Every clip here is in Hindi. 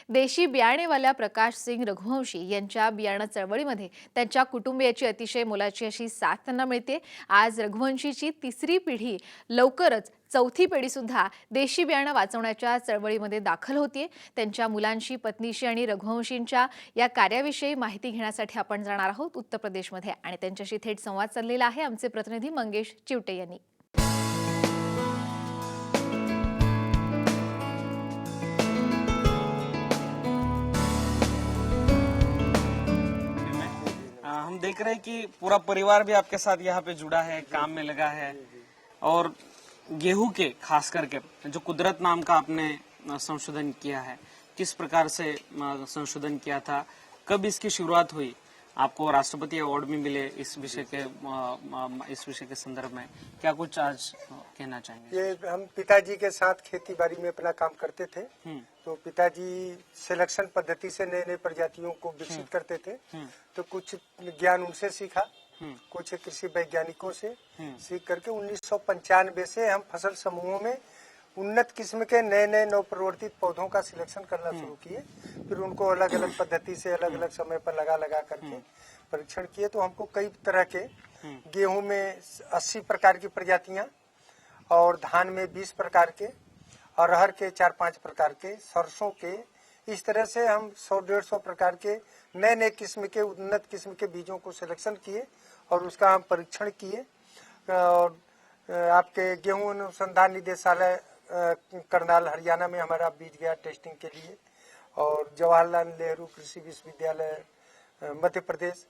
देशी बियाणेवाल्या प्रकाश सिंग रघुवंशी यांच्या बियाणं चळवळीमध्ये त्यांच्या कुटुंबियाची अतिशय मोलाची अशी साथ त्यांना मिळते। आज रघुवंशीची तिसरी पिढी लवकरच चौथी पिढी सुद्धा देशी बियाणं वाचवण्याच्या चळवळीमध्ये दाखल होतीये। त्यांच्या मुलांशी, पत्नीशी आणि रघुवंशींच्या या कार्याविषयी माहिती घेण्यासाठी आपण जाणार आहोत उत्तर प्रदेशमध्ये आणि त्यांच्याशी थेट संवाद साधलेला आहे आमचे प्रतिनिधी मंगेश चिवटे यांनी। हम देख रहे हैं कि पूरा परिवार भी आपके साथ यहाँ पे जुड़ा है, काम में लगा है। और गेहूं के खास करके जो कुदरत नाम का आपने संशोधन किया है, किस प्रकार से संशोधन किया था, कब इसकी शुरुआत हुई, आपको राष्ट्रपति अवार्ड भी मिले इस विषय के संदर्भ में क्या कुछ आज कहना चाहेंगे? ये हम पिताजी के साथ खेती बाड़ी में अपना काम करते थे। तो पिताजी सिलेक्शन पद्धति से नए नए प्रजातियों को विकसित करते थे। तो कुछ ज्ञान उनसे सीखा, कुछ कृषि वैज्ञानिकों से सीख करके 1995 से हम फसल समूहों में उन्नत किस्म के नए नए नवप्रवर्तित पौधों का सिलेक्शन करना शुरू किए। फिर उनको अलग अलग पद्धति से अलग अलग समय पर लगा करके परीक्षण किए। तो हमको कई तरह के गेहूं में 80 प्रकार की प्रजातियां और धान में 20 प्रकार के, अरहर के 4-5 प्रकार के, सरसों के, इस तरह से हम 100-150 प्रकार के नए नए किस्म के उन्नत किस्म के बीजों को सिलेक्शन किए और उसका हम परीक्षण किए। और आपके गेहूं अनुसंधान निदेशालय करनाल हरियाणा में हमारा बीज गया टेस्टिंग के लिए, और जवाहरलाल नेहरू कृषि विश्वविद्यालय मध्य प्रदेश,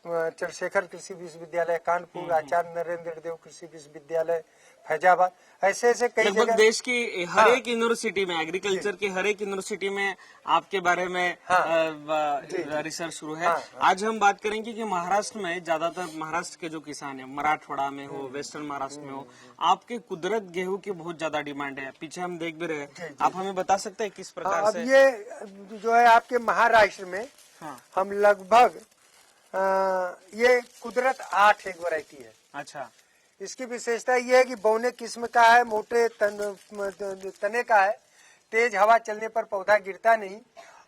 चंद्रशेखर कृषि विश्वविद्यालय कानपुर, आचार्य नरेंद्र देव कृषि विश्वविद्यालय फैजाबाद, ऐसे ऐसे कई जगह देश की हर एक यूनिवर्सिटी में, एग्रीकल्चर की हर एक यूनिवर्सिटी में आपके बारे में रिसर्च शुरू है। आज हम बात करेंगे कि महाराष्ट्र में ज्यादातर महाराष्ट्र के जो किसान है, मराठवाड़ा में हो, वेस्टर्न महाराष्ट्र में हो, आपके कुदरत गेहूं की बहुत ज्यादा डिमांड है। पीछे हम देख भी रहे हैं, आप हमें बता सकते हैं किस प्रकार से? अब ये जो है आपके महाराष्ट्र में हम लगभग ये कुदरत 8 एक वैरायटी है। अच्छा, इसकी विशेषता ये है कि बौने किस्म का है, मोटे तने का है, तेज हवा चलने पर पौधा गिरता नहीं,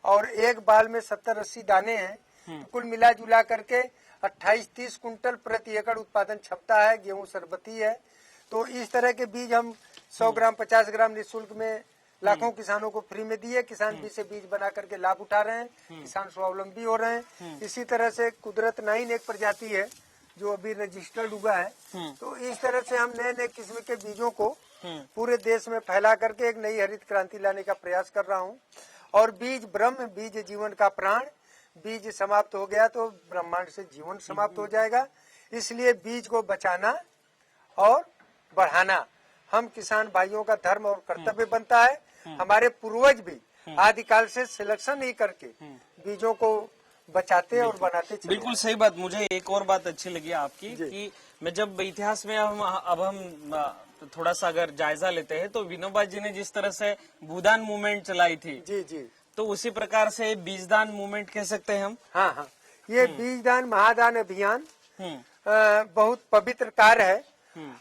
और एक बाल में 70-80 दाने हैं। तो कुल मिला जुला करके 28-30 कुंटल प्रति एकड़ उत्पादन क्षमता है। गेहूं सरबती है। तो इस तरह के बीज हम 100 ग्राम 50 ग्राम निःशुल्क में लाखों किसानों को फ्री में दिए। किसान भी से बीज बना करके लाभ उठा रहे हैं, किसान स्वावलंबी हो रहे हैं। इसी तरह से कुदरत 9 एक प्रजाति है जो अभी रजिस्टर्ड हुआ है। तो इस तरह से हम नए नए किस्म के बीजों को पूरे देश में फैला करके एक नई हरित क्रांति लाने का प्रयास कर रहा हूँ। और बीज ब्रह्म, बीज जीवन का प्राण, बीज समाप्त हो गया तो ब्रह्मांड से जीवन समाप्त हो जाएगा। इसलिए बीज को बचाना और बढ़ाना हम किसान भाइयों का धर्म और कर्तव्य बनता है। हमारे पूर्वज भी आदिकाल से सिलेक्शन ही करके बीजों को बचाते और बनाते चले। बिल्कुल सही बात। मुझे एक और बात अच्छी लगी आपकी कि मैं जब इतिहास में हम थोड़ा सा अगर जायजा लेते हैं तो विनोबा जी ने जिस तरह से भूदान मूवमेंट चलाई थी, जी, तो उसी प्रकार से बीजदान मूवमेंट कह सकते हैं हम। हाँ, ये बीजदान महादान अभियान बहुत पवित्र कार्य है।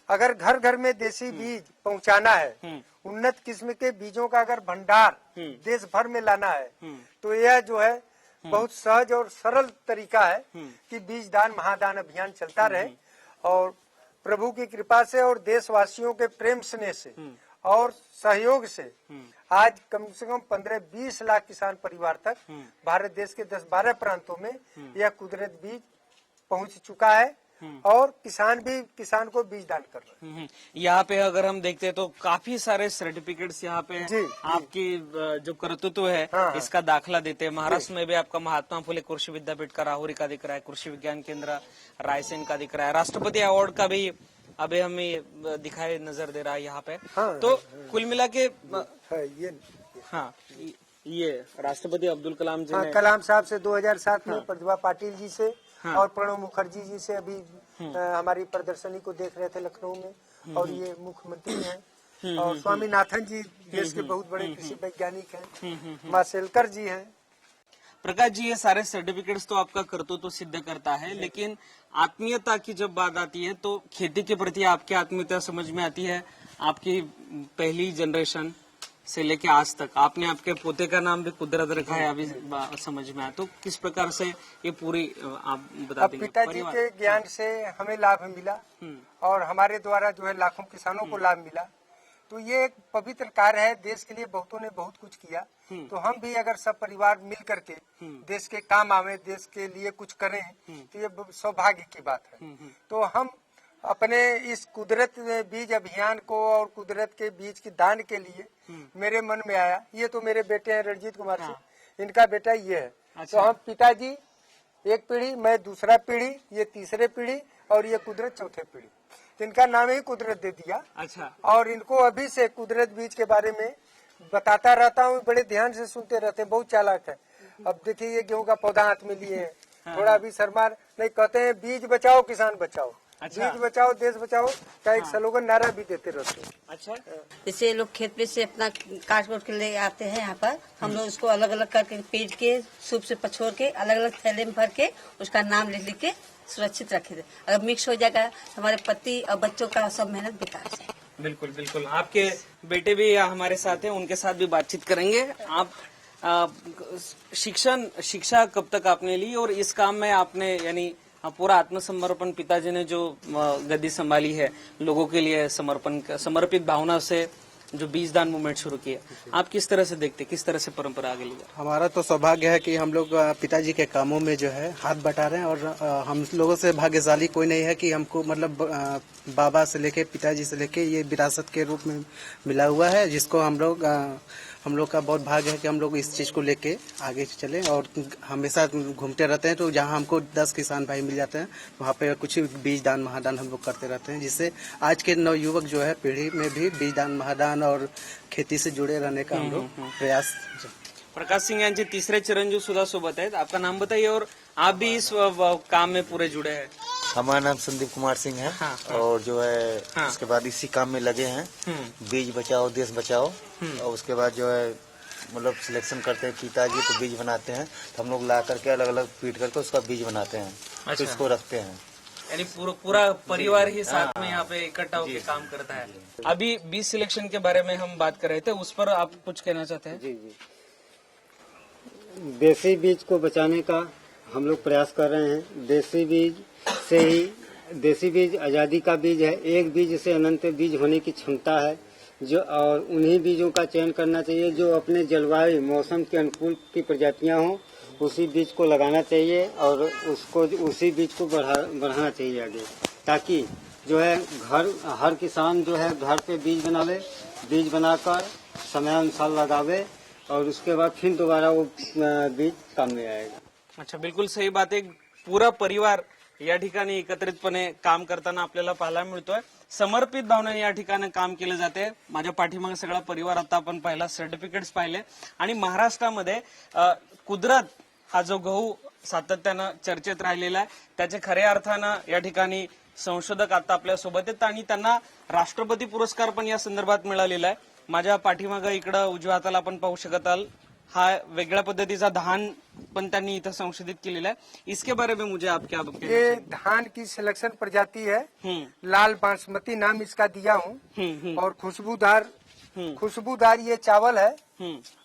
अगर घर घर में देसी बीज पहुंचाना है, उन्नत किस्म के बीजों का अगर भंडार देश भर में लाना है, तो यह जो है बहुत सहज और सरल तरीका है कि बीज दान महादान अभियान चलता रहे। और प्रभु की कृपा से और देशवासियों के प्रेम स्नेह से और सहयोग से आज कम से कम 15-20 लाख किसान परिवार तक भारत देश के 10-12 प्रांतों में यह कुदरत बीज पहुंच चुका है। और किसान को बीज दान कर रहे हैं। यहाँ पे अगर हम देखते हैं तो काफी सारे सर्टिफिकेट्स यहाँ पे आपकी जो कर्तृत्व है इसका दाखला देते हैं। महाराष्ट्र में भी आपका महात्मा फुले कृषि विद्यापीठ का राहुरी का दिख रहा है, कृषि विज्ञान केंद्र रायसेन का दिख रहा है, राष्ट्रपति अवार्ड का भी अभी हमें दिखाई नजर दे रहा है यहाँ पे। तो कुल मिला के ये राष्ट्रपति अब्दुल कलाम जी ने कलाम साहब से 2007 में, प्रतिभा पाटिल जी से और प्रणब मुखर्जी जी से अभी हमारी प्रदर्शनी को देख रहे थे लखनऊ में। और ये मुख्यमंत्री हैं और स्वामीनाथन जी देश के बहुत बड़े कृषि वैज्ञानिक हैं, मासेलकर जी हैं। प्रकाश जी, ये सारे सर्टिफिकेट्स तो आपका कर्तव्य तो सिद्ध करता है, लेकिन आत्मीयता की जब बात आती है तो खेती के प्रति आपकी आत्मीयता समझ में आती है। आपकी पहली जनरेशन से लेके आज तक आपने आपके पोते का नाम भी कुदरत रखा है, अभी समझ में आया। तो किस प्रकार से ये पूरी आप बता अब देंगे? पिताजी के ज्ञान से हमें लाभ मिला और हमारे द्वारा जो है लाखों किसानों को लाभ मिला। तो ये एक पवित्र कार्य है, देश के लिए बहुतों ने बहुत कुछ किया। तो हम भी अगर सब परिवार मिल करके देश के काम आवे, देश के लिए कुछ करें, तो ये सौभाग्य की बात है। तो हम अपने इस कुदरत बीज अभियान को और कुदरत के बीज की दान के लिए मेरे मन में आया, ये तो मेरे बेटे हैं रणजीत कुमार सिंह, इनका बेटा ये है। तो हम पिताजी एक पीढ़ी, मैं दूसरा पीढ़ी, ये तीसरे पीढ़ी और ये कुदरत चौथे पीढ़ी, इनका नाम ही कुदरत दे दिया। अच्छा। और इनको अभी से कुदरत बीज के बारे में बताता रहता हूँ, बड़े ध्यान से सुनते रहते हैं, बहुत चालाक है। अब देखिए ये गेहूं का पौधा हाथ में लिए हैं, थोड़ा भी शर्मा नहीं, कहते हैं बीज बचाओ किसान बचाओ। अच्छा। बीज बचाओ देश बचाओ का एक स्लोगन नारा भी देते रहते हैं। अच्छा। जैसे लोग खेत पे से अपना काट के ले आते हैं यहाँ पर, हम लोग उसको अलग अलग करके पीट के सूप से पछोड़ के अलग अलग थैले में भर के उसका नाम लिख लिख के सुरक्षित रखे थे। अगर मिक्स हो जाएगा हमारे पति और बच्चों का सब मेहनत बेकार जाएगी। बिल्कुल बिल्कुल। आपके बेटे भी हमारे साथ हैं, उनके साथ भी बातचीत करेंगे। आप शिक्षा कब तक आपने ली और इस काम में आपने यानी पूरा आत्मसमर्पण, पिताजी ने जो गद्दी संभाली है, लोगों के लिए समर्पित भावना से जो बीजदान मूवमेंट शुरू किया, आप किस तरह से देखते, किस तरह से परंपरा आगे ले? हमारा तो सौभाग्य है कि हम लोग पिताजी के कामों में जो है हाथ बटा रहे हैं और हम लोगों से भाग्यशाली कोई नहीं है कि हमको मतलब बाबा से लेके पिताजी से लेके ये विरासत के रूप में मिला हुआ है, जिसको हम लोग का बहुत भाग्य है कि हम लोग इस चीज को लेके आगे चले और हमेशा घूमते रहते हैं। तो जहाँ हमको 10 किसान भाई मिल जाते हैं वहाँ पे कुछ बीज दान महादान हम लोग करते रहते हैं, जिससे आज के नवयुवक जो है पीढ़ी में भी बीज दान महादान और खेती से जुड़े रहने का हम लोग प्रयास। प्रकाश सिंह यांचे तिसरे चिरंजीव सुद्धा सोबत आहेत। आपका नाम बताइए और आप भी इस काम में पूरे जुड़े हैं? हमारा नाम संदीप कुमार सिंह है। हाँ। और जो है उसके बाद इसी काम में लगे हैं, बीज बचाओ देश बचाओ। और उसके बाद जो है मतलब सिलेक्शन करते हैं, पिताजी तो बीज बनाते हैं, तो हम लोग ला करके अलग अलग पीट करके उसका बीज बनाते हैं। अच्छा। तो इसको रखते हैं, यानी पूरा परिवार ही साथ में यहाँ पे इकट्ठा होकर काम करता है। अभी बीज सिलेक्शन के बारे में हम बात कर रहे थे, उस पर आप कुछ कहना चाहते हैं? जी। देसी बीज को बचाने का हम लोग प्रयास कर रहे हैं। देसी बीज से ही, देसी बीज आजादी का बीज है, एक बीज से अनंत बीज होने की क्षमता है जो, और उन्हीं बीजों का चयन करना चाहिए जो अपने जलवायु मौसम के अनुकूल की प्रजातियां हों, उसी बीज को लगाना चाहिए और उसको उसी बीज को बढ़ाना चाहिए आगे, ताकि जो है हर किसान जो है घर पे बीज बना ले, बीज बनाकर समय अनुसार लगावे और उसके बाद फिर दोबारा वो बीज काम में आएगा। अच्छा, बिलकुल सही बात आहे। पूरा परिवार या ठिकाणी एकत्रितपणे काम करताना आपल्याला पाहायला मिळतोय। समर्पित भावनेने या ठिकाणी काम केलं जाते। माझ्या पाठीमागे सगळा परिवार आता आपण पाहिला, सर्टिफिकेट्स पाहिले आणि महाराष्ट्रामध्ये कुदरत हा जो गहू सातत्यानं चर्चेत राहिलेला आहे, त्याचे खऱ्या अर्थानं या ठिकाणी संशोधक आता आपल्या सोबत आहेत आणि त्यांना राष्ट्रपती पुरस्कार पण या संदर्भात मिळालेला आहे। माझ्या पाठीमागे इकडं उजव्या हाताला आपण पाहू शकत आहात, हा वेगळ्या पद्धतीचा धान पण त्यांनी इथं संशोधित केलेला है। इसके बारे में मुझे आप क्या ये धान की सिलेक्शन प्रजाति है, लाल बासमती नाम इसका दिया हूँ। और खुशबूदार ये चावल है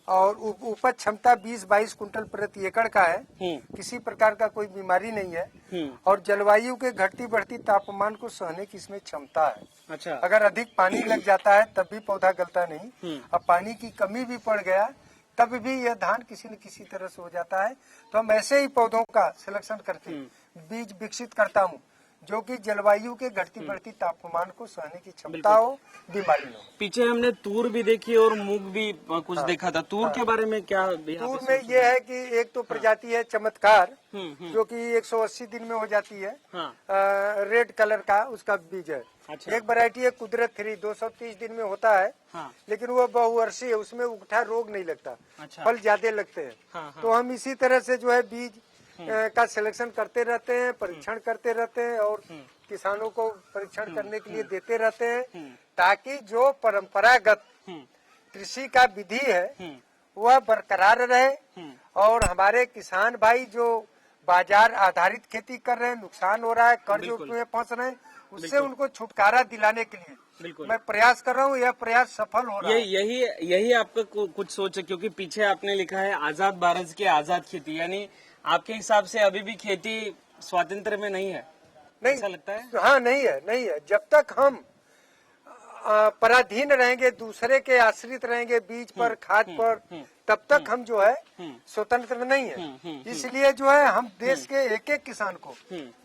और उपज क्षमता 20-22 कुंटल प्रति एकड़ का है। किसी प्रकार का कोई बीमारी नहीं है और जलवायु के घटती बढ़ती तापमान को सहने की इसमें क्षमता है। अच्छा, अगर अधिक पानी लग जाता है तब भी पौधा गलता नहीं, अब पानी की कमी भी पड़ गया तब भी यह धान किसी न किसी तरह से हो जाता है। तो हम ऐसे ही पौधों का सिलेक्शन करके बीज विकसित करता हूँ जो कि जलवायु के घटती बढ़ती तापमान को सहने की क्षमता हो, बीमारी न हो। पीछे हमने तूर भी देखी और मूंग भी कुछ देखा था। तूर के बारे में क्या? तूर में ये है कि एक तो प्रजाति है चमत्कार जो कि 180 दिन में हो जाती है, रेड कलर का उसका बीज है। अच्छा। एक वैरायटी है कुदरत 3 230 दिन में होता है, लेकिन वो बहुवर्षीय है, उसमें उगठा रोग नहीं लगता। अच्छा। फल ज्यादा लगते हैं। तो हम इसी तरह से जो है बीज का सिलेक्शन करते रहते हैं, परीक्षण करते रहते हैं और किसानों को परीक्षण करने के लिए देते रहते हैं, ताकि जो परंपरागत कृषि का विधि है वह बरकरार रहे और हमारे किसान भाई जो बाजार आधारित खेती कर रहे हैं, नुकसान हो रहा है, कर्ज में फंस रहे हैं, उससे उनको छुटकारा दिलाने के लिए बिल्कुल। मैं प्रयास कर रहा हूँ, यह प्रयास सफल हो रहा है। यही आपका कुछ सोच है, क्योंकि पीछे आपने लिखा है आजाद भारत की आजाद खेती, यानी आपके हिसाब से अभी भी खेती स्वातंत्र में नहीं है, ऐसा लगता है? हाँ, नहीं है। जब तक हम पराधीन रहेंगे, दूसरे के आश्रित रहेंगे, बीज पर, खाद पर, तब तक हम जो है स्वतंत्र नहीं है। इसलिए जो है हम देश के एक एक किसान को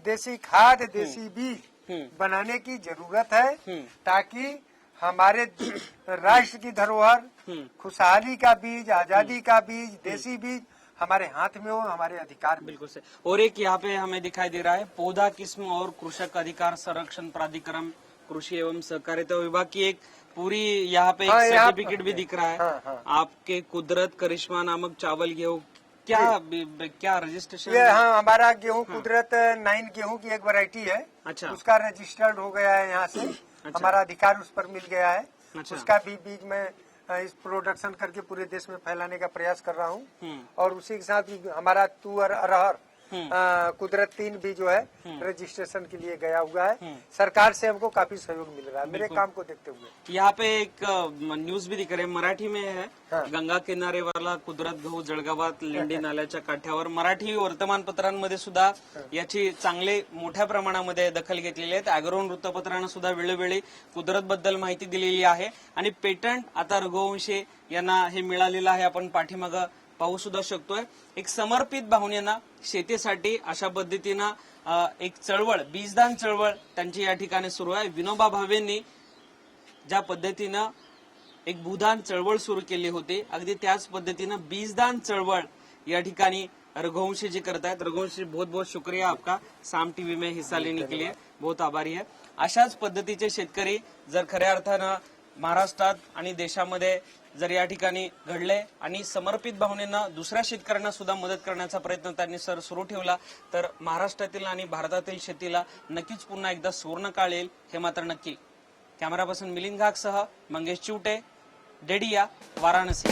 देसी खाद, देसी बीज बनाने की जरूरत है, ताकि हमारे राष्ट्र की धरोहर, खुशहाली का बीज, आजादी का बीज, देसी बीज हमारे हाथ में हो, हमारे अधिकार में। बिल्कुल से। और एक यहाँ पे हमें दिखाई दे रहा है पौधा किस्म और कृषक अधिकार संरक्षण प्राधिकरण कृषि एवं सहकारिता विभाग की एक पूरी यहाँ पे एक हाँ, यहाँ सर्टिफिकेट भी दिख रहा है। हाँ। आपके कुदरत करिश्मा नामक चावल गेहूँ क्या रजिस्ट्रेशन? ये हाँ, हमारा गेहूं कुदरत 9 गेहूं की एक वैरायटी है। अच्छा। उसका रजिस्टर्ड हो गया है यहाँ से। हमारा अधिकार उस पर मिल गया है। अच्छा। उसका भी बीज में इस प्रोडक्शन करके पूरे देश में फैलाने का प्रयास कर रहा हूँ। और उसी के साथ ही हमारा तुअर, अरहर, कुदरत 3 भी जो है रजिस्ट्रेशन के लिए गया हुआ है। सरकार से हमको काफी सहयोग मिल रहा है मेरे काम को देखते हुए। यहाँ पे एक न्यूज भी दिख रहे मराठी में है, हाँ. गंगा किनारेवाला कुदरत गहू जळगावात लेंडी नाल्याच्या काठ्यावर. मराठी वर्तमानपत्रांमध्ये सुद्धा याची चांगले मोठ्या प्रमाणामध्ये दखल घेतलेली आहे. अॅग्रो वृत्तपत्रानं सुद्धा वेळोवेळी कुदरत बद्दल माहिती दिलेली आहे आणि पेटंट आता रघुवंशी यांना हे मिळालेलं आहे. आपण पाठीमागं पाहू सुद्धा शकतोय. एक समर्पित भावनेनं शेतीसाठी अशा पद्धतीनं एक चळवळ, बीजदान चळवळ त्यांची या ठिकाणी सुरू आहे. विनोबा भावेंनी ज्या पद्धतीनं एक भूदान चळवळ सुरू केली होती, अगदी त्याच पद्धतीनं बीजदान चळवळ या ठिकाणी रघुवंशी जी करतायत. रघुवंशी बहुत बहुत शुक्रिया आपका साम टीव्ही में हिस्सा लेने के लिए, बहुत आभारी है. अशाच पद्धतीचे शेतकरी जर खऱ्या अर्थानं महाराष्ट्रात आणि देशामध्ये जर या ठिकाणी घडले आणि समर्पित भावनेनं दुसऱ्या शेतकऱ्यांना सुद्धा मदत करण्याचा प्रयत्न त्यांनी सुरू ठेवला, तर महाराष्ट्रातील आणि भारतातील शेतीला नक्कीच पुन्हा एकदा सुवर्णकाळ येईल, हे मात्र नक्की. कॅमेरा पर्सन मिलिंद घागसह मंगेश चिवटे, डेडिया, वाराणसी.